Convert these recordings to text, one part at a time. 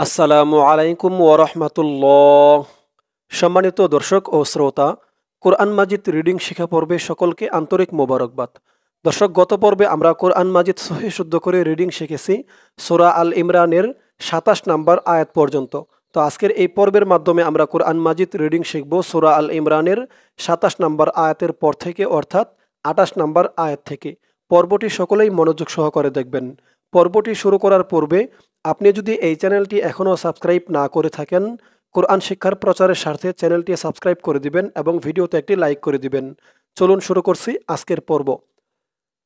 আসসালামু আলাইকুম ওরহমতুল্লাহ। সম্মানিত দর্শক ও শ্রোতা, কোরআন মাজিদ রিডিং শিক্ষা পর্বে সকলকে আন্তরিক মোবারকবাদ। দর্শক, গত পর্বে আমরা কোরআন মাজিদ সহি শুদ্ধ করে রিডিং শিখেছি সূরা আল ইমরানের ২৭ নম্বর আয়াত পর্যন্ত। তো আজকের এই পর্বের মাধ্যমে আমরা কোরআন মাজিদ রিডিং শিখব সূরা আল ইমরানের ২৭ নম্বর আয়াতের পর থেকে, অর্থাৎ ২৮ নম্বর আয়াত থেকে। পর্বটি সকলেই মনোযোগ সহকারে দেখবেন। পর্বটি শুরু করার পূর্বে আপনি যদি এই চ্যানেলটি এখনও সাবস্ক্রাইব না করে থাকেন, কোরআন শিক্ষার প্রচারের স্বার্থে চ্যানেলটি সাবস্ক্রাইব করে দিবেন এবং ভিডিওতে একটি লাইক করে দিবেন। চলুন শুরু করছি আজকের পর্ব।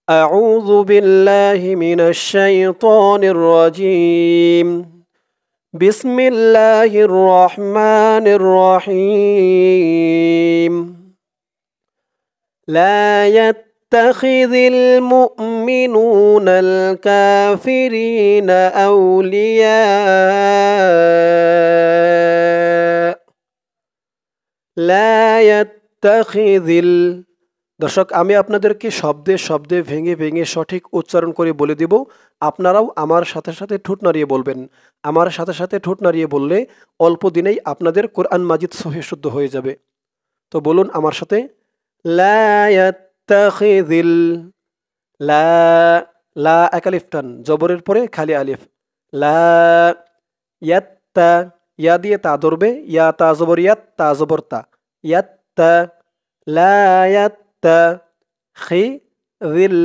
আউযু বিল্লাহি মিনাশ শাইতানির রাজীম। বিসমিল্লাহির রহমানির রহিম। লা يتخذ المؤمنون الكافرين أولياء لا يتخذ দর্শক, আমি আপনাদেরকে শব্দে শব্দে ভেঙে ভেঙে সঠিক উচ্চারণ করে বলে দিব। আপনারাও আমার সাথে সাথে ঠোঁট নাড়িয়ে বলবেন। আমার সাথে সাথে ঠোঁট নাড়িয়ে বললে অল্প দিনেই আপনাদের কোরআন মাজিদ সহিহ শুদ্ধ হয়ে যাবে। তো বলুন আমার সাথে, লা ইয়াত্তাখিযিল। লা, লা এক আলিফ টান, জবরের পরে খালি আলিফ। লা ইয়াত্তা, ইয়া দিয়ে তা ধরবে, ইয়া তা জবর ইয়াত, তা জবর তা, ইয়াত্তা। লা ইয়াত্তা খিযিল,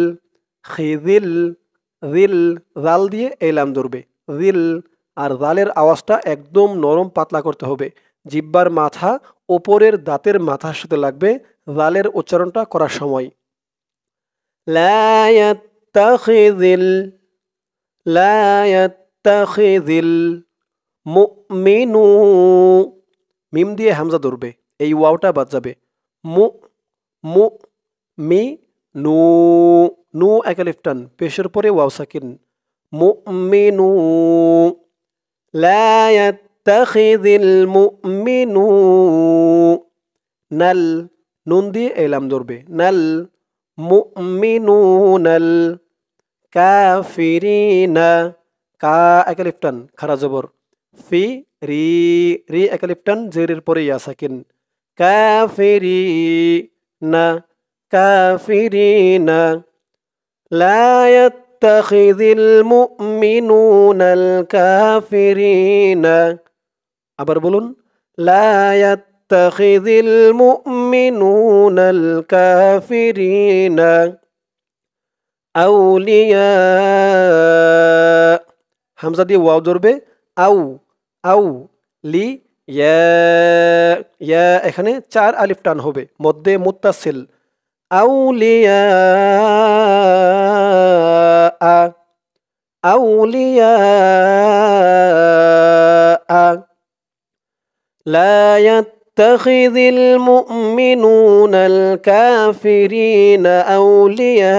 খিযিল, যিল, জাল দিয়ে এই লাম ধরবে, যিল। আর জালের আওয়াজটা একদম নরম পাতলা করতে হবে। জিহ্বার মাথা ওপরের দাঁতের মাথার সাথে লাগবে জালের উচ্চারণটা করার সময়। লা ইয়াত্তাখিযিল, লা ইয়াত্তাখিযিল মুমিনু, মিম দিয়ে হামজা ধরবে, এই ওয়াওটা বাদ যাবে। মু, মু, মি, নু, নু এক আলিফ টান, পেশের পরে ওয়াও সাকিন। মুমিনু। লা ইয়াত্তাখিযিল মুমিনু, নাল, নুন দিয়ে এলাম ধরবে, নাল মুমিনুনাল কাফিরিনা, কা এক আলিফ টান, খারা জবর, ফি, রি, রি এক আলিফ টান, জেরের পরে ইয়া সাকিন, কাফিরিনা, কাফিরিনা। লা ইয়াত্তাখিযিল মুমিনুনাল কাফিরিনা। আবার বলুন, লা ইয়াত্তাখিযিল মুমিনুনাল কাফিরিনা আউলিয়া, হামজা দিয়ে ওয়াও ধরবে, আউ, আউ, লি, ইয়া, ইয়া এখানে 4 আলিফ টান হবে, মধ্যে মুত্তাসিল। আউলিয়া, আউলিয়া, লা ইয়াত্তাখিযিল মুমিনুনাল কাফিরিনা আউলিয়া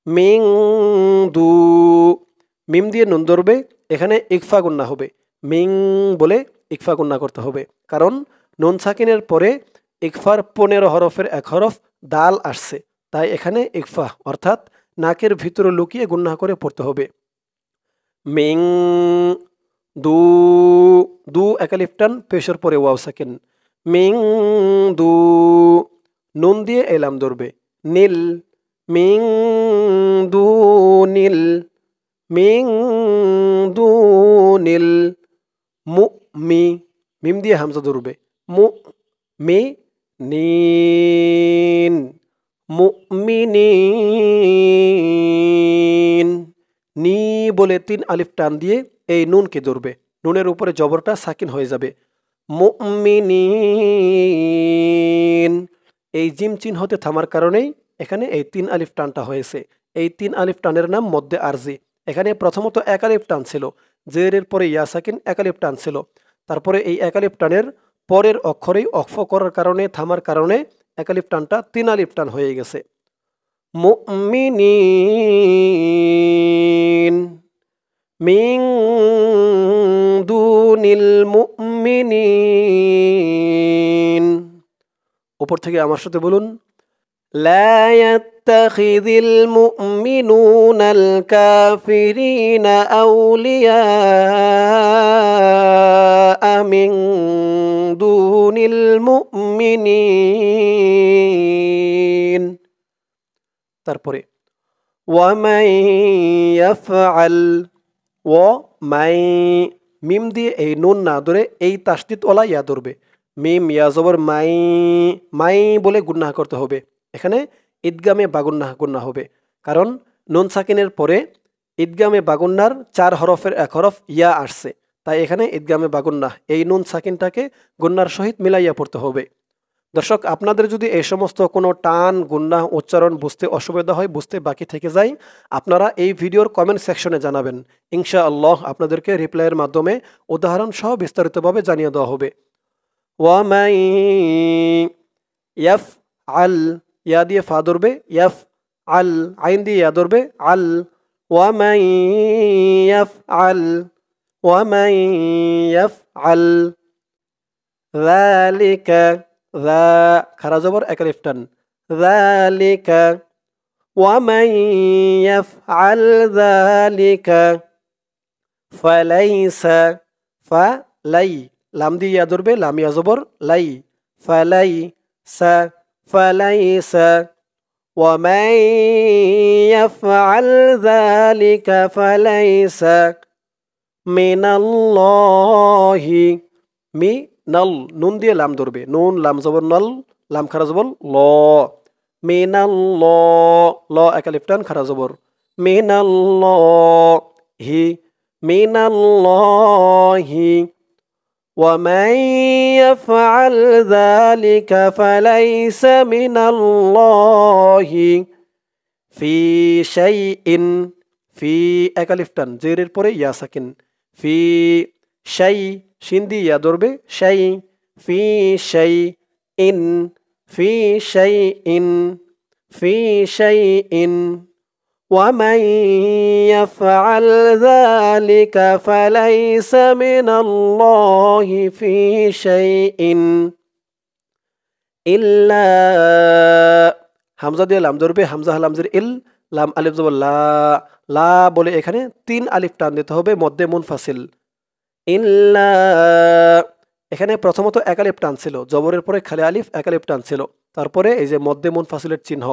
মিন দু, মিম দিয়ে নুন ধরবে, এখানে ইকফা গুন্না হবে। মিং বলে ইকফা গুন্না করতে হবে, কারণ নুন সাকিনের পরে ইকফার 15 হরফের এক হরফ দাল আসছে, তাই এখানে ইকফা অর্থাৎ নাকের ভিতরে লুকিয়ে গুন্না করে পড়তে হবে। মিং দু, দু এক আলিফ টান, পেশের পরে ওয়াও সাকিন। মিং দু, নুন দিয়ে এলাম ধরবে, নীল, মিং দু নীল, মিং দু নীল মু, মি, মিম দিয়ে হামজা ধরবে, মু, মি, নিন, মুমিনিন। নি বলে 3 আলিফ টান দিয়ে এই নুনকে ধরবে, নুনের উপরে জবরটা সাকিন হয়ে যাবে, মুমিনিন। এই জিম চিহ্ন হতে থামার কারণেই এখানে এই 3 আলিফ টানটা হয়েছে। এই 3 আলিফ টানের নাম মধ্যে আরজি। এখানে প্রথমত 1 আলিফ টান ছিল, জেরের পরে ইয়া সাকিন 1 আলিফ টান ছিল, তারপরে এই 1 আলিফ টানের পরের অক্ষরেই অক্ফ করার কারণে, থামার কারণে 1 আলিফ টানটা 3 আলিফ টান হয়ে গেছে। মুমিনিন মিন দুনিল মুমিনিন। উপর থেকে আমার সাথে বলুন, লা ইয়াত্তাখিযিল মুমিনুনাল কাফিরিনা আউলিয়া মিন দুনিল মুমিনিন। তারপরে ওয়ামাই ইয়াফআল, ওয়ামাই মিম দিয়ে এই নুন না ধরে এই তাসদিদওয়ালা ইয়া ধরবে। মিম ইয়া জবর মাই, মাই বলে গুন্নাহ করতে হবে। এখানে ঈদগামে বাগুন্নাহ গুন্নাহ হবে, কারণ নুন সাকিনের পরে ঈদগামে বাগুন্নার 4 হরফের 1 হরফ ইয়া আসছে, তাই এখানে ঈদগামে বাগুন্নাহ এই নুন সাকিনটাকে গুন্নার সহিত মিলাইয়া পড়তে হবে। দর্শক, আপনাদের যদি এই সমস্ত কোনো টান গুন্নাহ উচ্চারণ বুঝতে অসুবিধা হয়, বুঝতে বাকি থেকে যায়, আপনারা এই ভিডিওর কমেন্ট সেকশনে জানাবেন। ইনশাআল্লাহ আপনাদেরকে রিপ্লাইয়ের মাধ্যমে উদাহরণ সহ বিস্তারিতভাবে জানিয়ে দেওয়া হবে। ওয়ামাই ইয়াফ আল, ইয়া দিয়ে ফা ধরবে, ইয়াফ আল আইন দিয়ে ইয়া ধরবে, আল। ওয়ামাই ইয়াফ আল, ওয়ামাই ইয়াফ আল যালিকা, যা খারা জবর এক আলিফ টান, যালিকা। ওয়ামান ইয়াফআল যালিকা ফালাইসা, ফালাই লাম দিয়ে ইয়া ধরবে, লাম ইয়া জবর লাই, ফালাইসা, ফালাইসা। ওয়ামান ইয়াফআল যালিকা ফালাইসা মিনাল্লাহি, মিনাল নুন দিয়ে লাম ধরবে, নুন লাম জবর নল, লাম খারা জবর ল, মিনাল ল এক আলিফ টান খারা জবর, মিনাল্লাহি, মিনাল্লাহি। ওয়ামান ইয়াফআল যালিকা ফালাইসা মিনাল্লাহি ফি শাইইন, ফি এক আলিফ টান জেরের পরে ইয়া সাকিন, ফি শাই শিন দিয়ে ইয়া ধরবে, শাই, ফি শাই ইন, ফি শাই ইন, ফি শাই ইন। ওয়ামান ইয়াফআল যালিকা ফালাইসা মিনাল্লাহি ফি শাইইন ইল্লা, হামজা দিয়ে লাম ধরবে, হামজা হালামজের ইল, লাম আলিফ জবর লা, লা বলে এখানে 3 আলিফ টান দিতে হবে মধ্যে মুনফাসিল। ইল্লা, এখানে প্রথমত এক আলিফ টান ছিল, জবরের পরে খালি আলিফ এক আলিফ টান ছিল, তারপরে এই যে মধ্যে মুনফাসিলের চিহ্ন,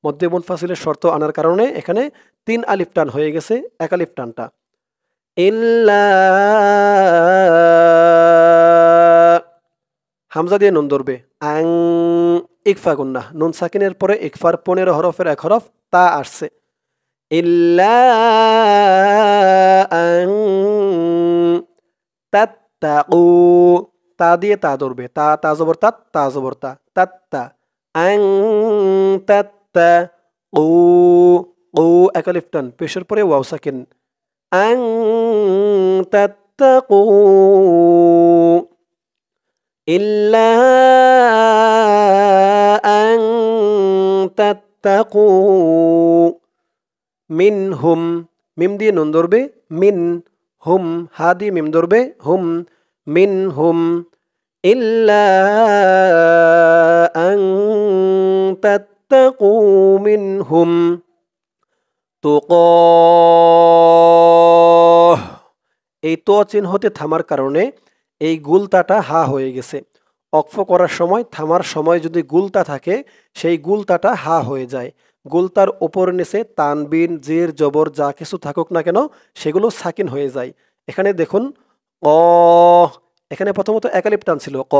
মধ্যে মুনফাসিলের শর্ত আনার কারণে এখানে 3 আলিফ টান হয়ে গেছে এক আলিফ টানটা। ইল্লা, হামজা দিয়ে নুন ধরবে, আং ইকফা গুন্নাহ, নুন সাকিনের পরে ইকফার 15 হরফের 1 হরফ তা আসছে। ইল্লা আং তাত্তাকু, তা দিয়ে তা ধরবে, তা তা জবর তাত, তা জবর তা, তাত্তা, আং তাত্তা কু, কু এক আলিফ টান পেশের পরে ওয়াও সাকিন, আং তাত্তাকু। ইল্লা আং তাত্তাকু মিনহুম, মিম দিয়ে নুন ধরবে, মিন হুম, হা দিয়ে মিম ধরবে, হুম, মিনহুম। ইল্লা আং তাত্তাকু মিনহুম তুকাহ, এই তো চিহ্নতে থামার কারণে এই গুলতাটা হা হয়ে গেছে। অক্ফ করার সময় থামার সময় যদি গুলতা থাকে সেই গুলতাটা হা হয়ে যায়। গুলতার ওপর নিচে তানবিন জের জবর যা কিছু থাকুক না কেন সেগুলো সাকিন হয়ে যায়। এখানে দেখুন ক, এখানে প্রথমত এক আলিফ টান ছিল ক,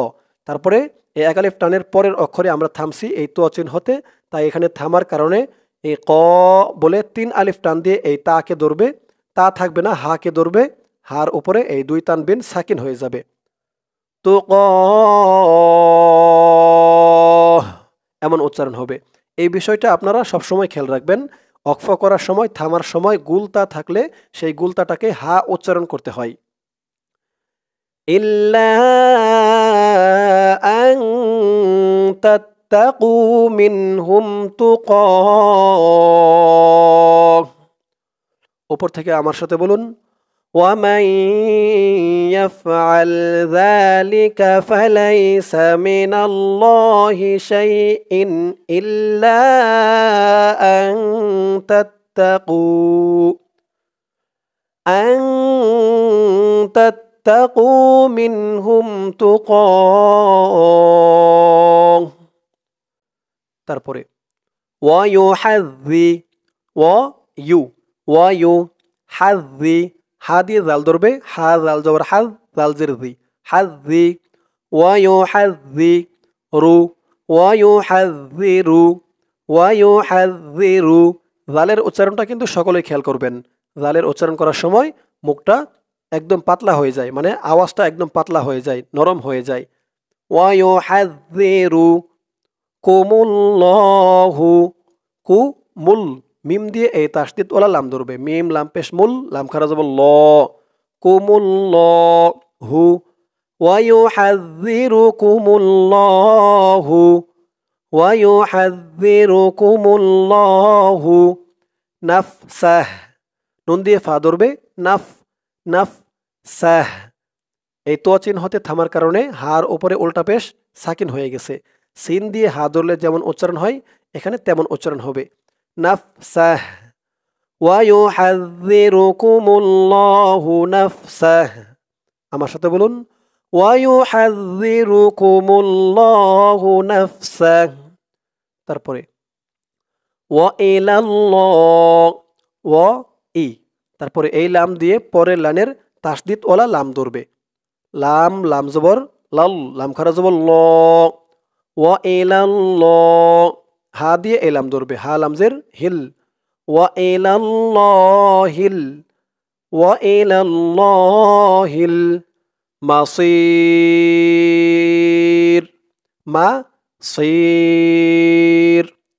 তারপরে এই এক আলিফ টানের পরের অক্ষরে আমরা থামছি এই তো চিহ্নতে, তাই এখানে থামার কারণে এই ক বলে 3 আলিফ টান দিয়ে এই তাকে ধরবে, তা থাকবে না, হাকে ধরবে, হার উপরে এই 2 তানবিন সাকিন হয়ে যাবে। তো ক এমন উচ্চারণ হবে। এই বিষয়টা আপনারা সবসময় খেয়াল রাখবেন। অক্ফ করার সময় থামার সময় গুলতা থাকলে সেই গুলতাটাকে হা উচ্চারণ করতে হয়। ইল্লা আন তাত্তাকু মিনহুম তুকাহ, উপর থেকে আমার সাথে বলুন ومن يفعل ذلك فليس من الله شيء إلا أن تتقوا منهم تقاه তারপরে ওয়ায়ুহাযযি ওয়ায়ুহাযযি হা দিয়ে জাল ধরবে হা জাল জবর হাজ জাল জের জি হাযযি ওয়ায়ুহাযযিরু জালের উচ্চারণটা কিন্তু সকলেই খেয়াল করবেন। জালের উচ্চারণ করার সময় মুখটা একদম পাতলা হয়ে যায়, মানে আওয়াজটা একদম পাতলা হয়ে যায়, নরম হয়ে যায়। ওয়ায়ুহাযযিরু কুমুল্লাহু কুমুল মিম দিয়ে এই তাসদীদ ওয়ালা লাম ধরবে, মিম লাম পেশ মুল লাম খারা যাব ল কুমুল্লাহু ওয়ায়ুহাযযিরুকুমুল্লাহু নাফসাহ নুন দিয়ে ফা ধরবে নাফসাহ এই তো চিহ্ন হতে থামার কারণে হার উপরে উল্টা পেশ সাকিন হয়ে গেছে। সিন দিয়ে হা ধরলে যেমন উচ্চারণ হয় এখানে তেমন উচ্চারণ হবে নাফসাহ ওয়ায়ুহাযযিরুকুমুল্লাহু নাফসাহ। আমার সাথে বলুন ওয়ায়ুহাযযিরুকুমুল্লাহু নাফসাহ। তারপরে তারপরে এই লাম দিয়ে পরের লাইনের তাসদীদ ওয়ালা লাম ধরবে, লাম লাম জবর লাল লাম খারা জবর ল ওয়াইলাল্লাহ হা দিয়ে এই লাম ধরবে, হা লামজের হিল ওয়াইলাল্লাহিল মাসির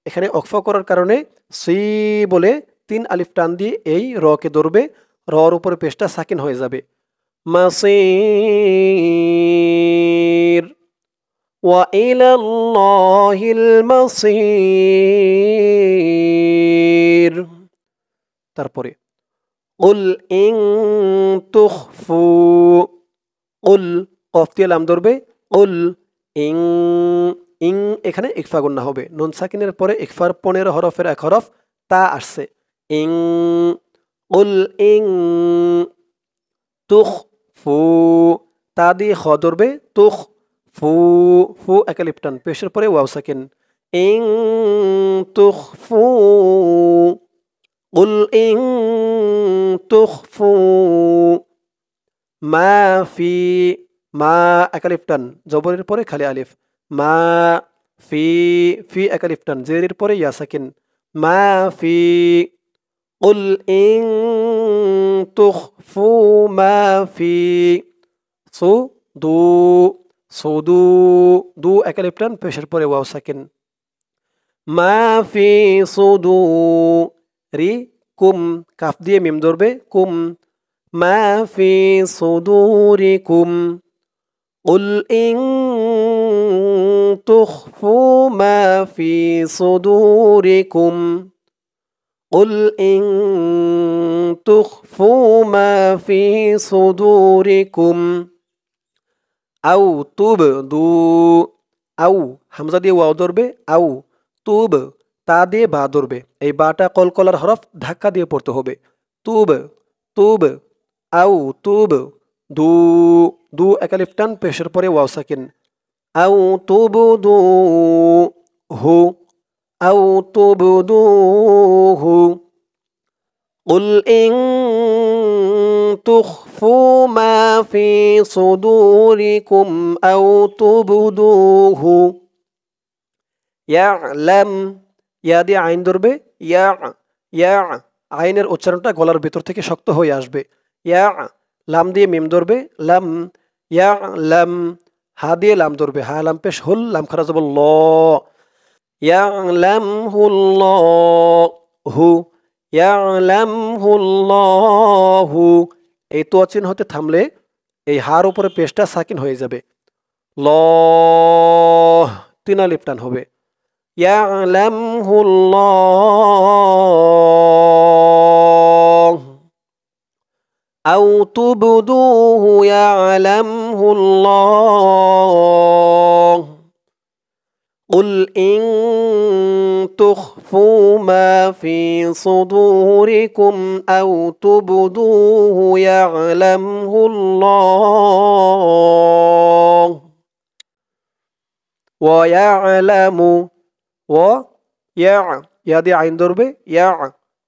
এখানে অক্ফা করার কারণে সি বলে 3 আলিফ টান দিয়ে এই র কে ধরবে, রর উপরে পেশটা সাকিন হয়ে যাবে মাসির ওয়াইলাল্লাহিল মাসির। তারপরে কুল ইন তুখফু কুল কফ দিয়ে লাম ধরবে কুল ইন ইং এখানে ইকফা গুন্না হবে, নুন সাকিনের পরে ইকফার 15 হরফের এক হরফ তা আসছে ইং কুল ইং তুখফু তা দিয়ে খ ধরবে তুখ ফু ফু একা লিপটান পেশের পরে ওয়াও সাকিন ইং তুখফু কুল ইং তুখফু মা ফি মা একা লিপটান জবরের পরে খালি আলিফ মা ফি একা লিপটান জেরের পরে ইয়া সাকিন মা ফি কুল ইং তুখফু মা ফি সুদু দু একা লিপটান পেশের পরে ওয়াও সাকিন মা ফি সুদুরি কুম কাফ দিয়ে মিম ধরবে কুম মা ফি সুদুরিকুম কুল ইন তুখফু মা ফি সুদুরিকুম কুল ইন তুখফু মা ফি সুদুরিকুম আউ তুবদু আউ হামজা দিয়ে ওয়াও ধরবে আউ তুব তা দিয়ে বা ধরবে, এই বাটা কলকলার হরফ ধাক্কা দিয়ে পড়তে হবে তুব আউ তুব দু দু একা লিফটান পেশের পরে ওয়াও সাকিন আউ তুবদু হু কুল ইন তুখফু মা ফি সুদুরিকুম আউ তুবদুহু ইয়ালাম ইয়া দিয়ে আইন ধরবে ইয়া আইনের উচ্চারণটা গলার ভেতর থেকে শক্ত হয়ে আসবে ইয়া লাম দিয়ে মিম ধরবে লাম ইয়ালাম হা দিয়ে লাম ধরবে হা লাম পেশ হুল লাম খারা যাব ল ইয়ালামহুল্লাহু এই তো চিহ্ন হতে থামলে এই হার উপরে পেশটা সাকিন হয়ে যাবে ল 3 আলিফ টান হবে ইয়ালামহুল্লাহ আও তুবদুহু ইয়ালামহুল্লাহ কুল ইন তুখফু মা ফি সুদুরিকুম আও তুবদুহু ইয়ালামহুল্লাহ ওয়া ইয়ালামু ওয়া ইয়া দিয়ে আইন ধরবে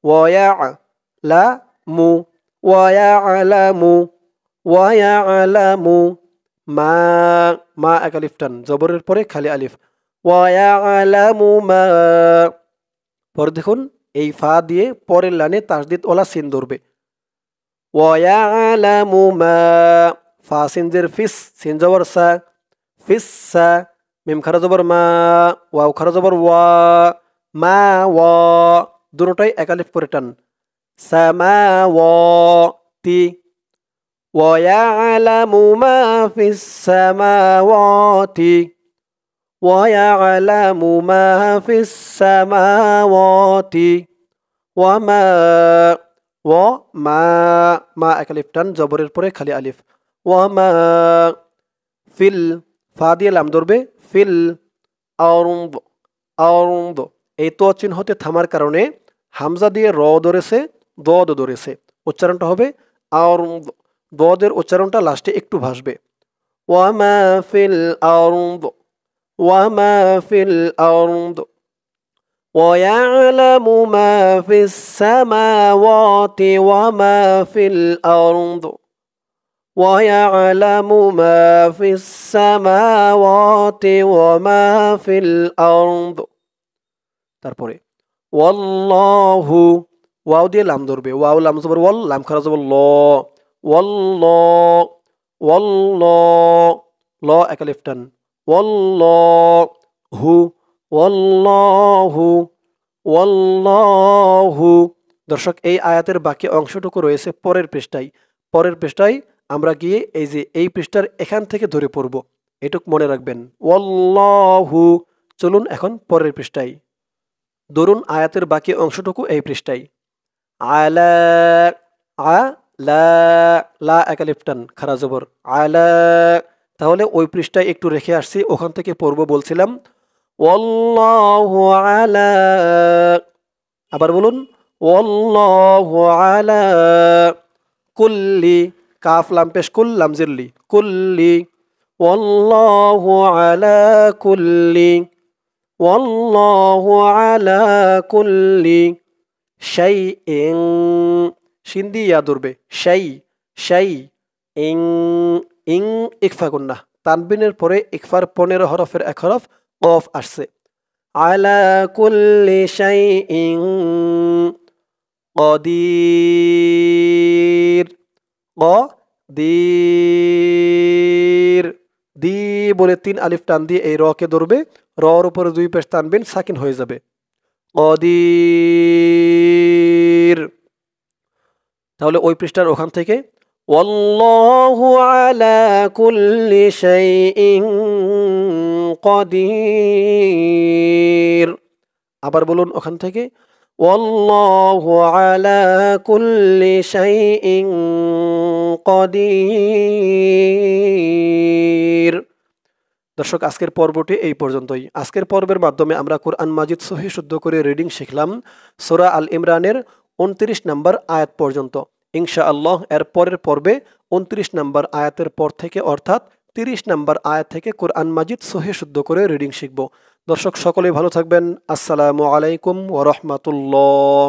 ওয়া ইয়ালামু ওয়া ইয়ালামু মা এক আলিফ টান জবরের পরে খালি আলিফ ওয়া ইয়ালামু মা পরে দেখুন এই ফা দিয়ে পরের লাইনে তাসদিদ ওলা সিন ধরবে ওয়া ইয়ালামু মা ফা সিন জের ফিস সিন জবর সা ফিসসা মিম খারা জবর মা ওয়াও খারা জবর ওয়া মা ওয়া দুটোটাই এক আলিফ করে টান সামাওয়াতি ওয়া ইয়ালামু মা ফিস সামাওয়াতি ওয়া ইয়ালামু মা ফিস সামাওয়াতি ওয়া মা এক আলিফ টান জবরের পরে খালি আলিফ ওয়া মা ফিল ফা দিয়ে লাম ধরবে ফিল আরদ এই তো চিহ্নতে থামার কারণে হামজা দিয়ে র ধরেছে দদ ধরেছে উচ্চারণটা হবে আরদ দদের উচ্চারণটা লাস্টে একটু ভাসবে ওয়ামা ফিল আরদ ويعلم ما في السماوات وما في الأرض ويعلم ما في السماوات وما في الأرض তারপরে ওয়াল্লাহু ওয়াও দিয়ে লাম ধরবে ওয়াও লাম জবর ওয়াল লাম খারা জবর ল ওয়াল্লাহ ল এক আলিফ টান ওয়াল্লাহু দর্শক এই আয়াতের বাকি অংশটুকু রয়েছে পরের পৃষ্ঠায় আমরা গিয়ে এই যে এই পৃষ্ঠার এখান থেকে ধরে পড়ব এটুক মনে রাখবেন ওয়াল্লাহু চলুন এখন পরের পৃষ্ঠায় ধরুন আয়াতের বাকি অংশটুকু এই পৃষ্ঠায় আলা লা এক আলিফ টান খারা জবর আলা তাহলে ওই পৃষ্ঠায় একটু রেখে আসছি ওখান থেকে পড়ব বলছিলাম ওয়াল্লাহু আলা আবার বলুন ওয়াল্লাহু আলা কুল্লি কাফ লাম পেশ কুল লাম জিরলি কুল্লি ওয়াল্লাহু আলা কুল্লি ওয়াল্লাহু আলা কুল্লি শাইইন শিন দিয়ে ইয়া ধরবে শাই ইং ইকফা গুন্না তানবিনের পরে ইকফার 15 হরফের এক হরফ কফ আসছে আলা কুল্লি শাইইন কদির দি বলে 3 আলিফ টান দিয়ে এই র কে ধরবে রর উপরে 2 পেশ তানবিন সাকিন হয়ে যাবে কদির তাহলে ওই পৃষ্ঠার ওখান থেকে ওয়াল্লাহু আলা কুল্লি শাইইন কদির আবার বলুন ওখান থেকে ওয়াল্লাহু আলা কুল্লি শাইইন কদির দর্শক আজকের পর্বটি এই পর্যন্তই আজকের পর্বের মাধ্যমে আমরা কোরআন মাজিদ সহিহ শুদ্ধ করে রিডিং শিখলাম সূরা আল ইমরানের 29 নম্বর আয়াত পর্যন্ত ইনশাআল্লাহ এর পরের পর্বে 29 নম্বর আয়াতের পর থেকে অর্থাৎ 30 নম্বর আয়াত থেকে কোরআন মাজিদ সহিহ শুদ্ধ করে রিডিং শিখব দর্শক সকলেই ভালো থাকবেন আসসালামু আলাইকুম ওয়া রাহমাতুল্লাহ